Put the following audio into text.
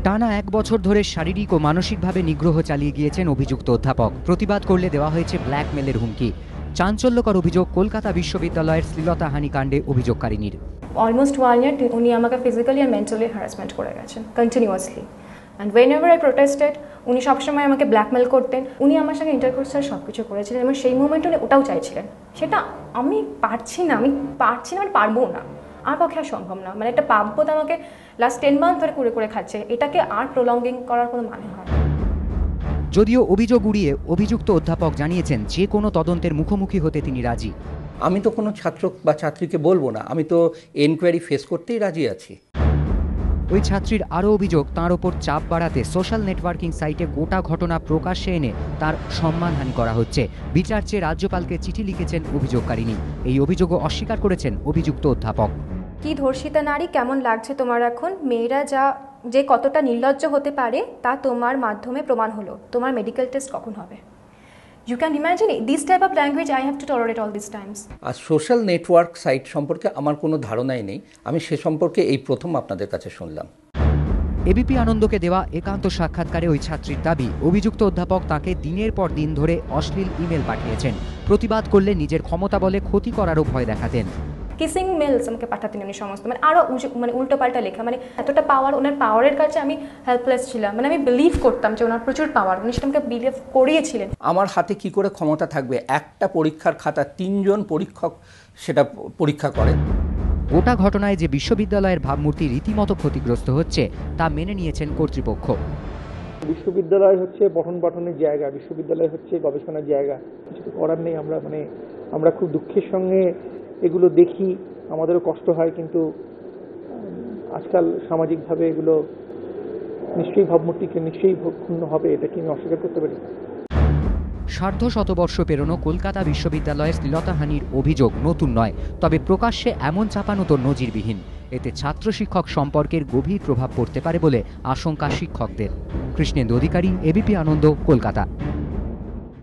টানা 1 বছর ধরে শারীরিক ও মানসিকভাবে নিগ্রহ চালিয়ে গিয়েছেন অভিযুক্ত অধ্যাপক। প্রতিবাদ করলে দেওয়া হয়েছে ব্ল্যাকমেলের হুমকি। চাঞ্চল্যকর অভিযোগ কলকাতা বিশ্ববিদ্যালয়ের শ্লীলতাহানি কাণ্ডে অভিযোগকারিনীর। অলমোস্ট 1 ইয়ার উনি আমাকে ফিজিক্যালি আর মেন্টালি হ্যারাসমেন্ট করে গেছেন continuously. And whenever I protested, উনি সবসময় আমাকে ব্ল্যাকমেল করতেন। উনি আমার সঙ্গে ইন্টারকোর্স সব কিছু করেছিলেন এবং সেই মুভমেন্টে উনি ওটাও চাইছিলেন। সেটা আমি পারছি না, আমি পারবো না, আমার পক্ষে আর সম্ভব না। মানে একটা পাব্য তো আমাকে লাস্ট 10 মান্থ ধরে করে খাচ্ছে, এটাকে আর প্রলঙ্গিং করার কোনো মানে হয় না। যদিও অভিযোগ উড়িয়ে অভিযুক্ত অধ্যাপক জানিয়েছেন যে কোনো তদন্তের মুখোমুখি হতে তিনি রাজি। আমি তো কোনো ছাত্র বা ছাত্রীকে বলবো না, আমি তো এনকোয়ারি ফেস করতেই রাজি আছি। ওই ছাত্রীর আরও অভিযোগ, তাঁর ওপর চাপ বাড়াতে সোশ্যাল নেটওয়ার্কিং সাইটে গোটা ঘটনা প্রকাশ্যে এনে তার সম্মানহানি করা হচ্ছে। বিচার চেয়ে রাজ্যপালকে চিঠি লিখেছেন অভিযোগকারিনী। এই অভিযোগও অস্বীকার করেছেন অভিযুক্ত অধ্যাপক। কি ধর্ষিতা নারী, কেমন লাগছে তোমার এখন? মেয়েরা যে কতটা নির্লজ্জ হতে পারে তা তোমার মাধ্যমে প্রমাণ হলো। তোমার মেডিকেল টেস্ট কখন হবে? You can imagine this type of language I have to tolerate all these times. আর সোশ্যাল নেটওয়ার্ক সাইট সম্পর্কে আমার কোনো ধারণাই নেই, আমি সে সম্পর্কে এই প্রথম আপনাদের কাছে শুনলাম। এবিপি আনন্দকে দেওয়া একান্ত সাক্ষাৎকারে ওই ছাত্রীর দাবি, অভিযুক্ত অধ্যাপক তাকে দিনের পর দিন ধরে অশ্লীল ইমেল পাঠিয়েছেন। প্রতিবাদ করলে নিজের ক্ষমতা বলে ক্ষতি করারও ভয় দেখাতেন। কিসিং মেলস আমাকে পাঠাতেন উনি সমস্ত, মানে আরও উল্টোপাল্টা লেখা, মানে এতটা পাওয়ার, ওনার পাওয়ারের কাছে আমি হেল্পলেস ছিলাম। মানে আমি বিলিভ করতাম যে ওনার প্রচুর পাওয়ার, উনি সেটা আমাকে বিলিভ করিয়েছিলেন। আমার হাতে কি করে ক্ষমতা থাকবে? একটা পরীক্ষার খাতা 3 জন পরীক্ষক সেটা পরীক্ষা করে। গোটা ঘটনায় যে বিশ্ববিদ্যালয়ের ভাবমূর্তি রীতিমতো ক্ষতিগ্রস্ত হচ্ছে তা মেনে নিয়েছেন কর্তৃপক্ষ। বিশ্ববিদ্যালয় হচ্ছে পঠন পাঠনের জায়গা, বিশ্ববিদ্যালয় হচ্ছে গবেষণার জায়গা। কিছু করার নেই। আমরা খুব দুঃখের সঙ্গে এগুলো দেখি, আমাদেরও কষ্ট হয়, কিন্তু আজকাল সামাজিকভাবে এগুলো নিশ্চয়ই ভাবমূর্তিকে নিশ্চয়ই ক্ষুণ্ণ হবে, এটা কি আমি অস্বীকার করতে পারি? সার্ধ শতবর্ষ পেরোনো কলকাতা বিশ্ববিদ্যালয়ের শ্লীলতাহানির অভিযোগ নতুন নয়, তবে প্রকাশ্যে এমন চাপানো তো নজিরবিহীন। এতে ছাত্র শিক্ষক সম্পর্কের গভীর প্রভাব পড়তে পারে বলে আশঙ্কা শিক্ষকদের। কৃষ্ণেন্দু অধিকারী, এবিপি আনন্দ, কলকাতা।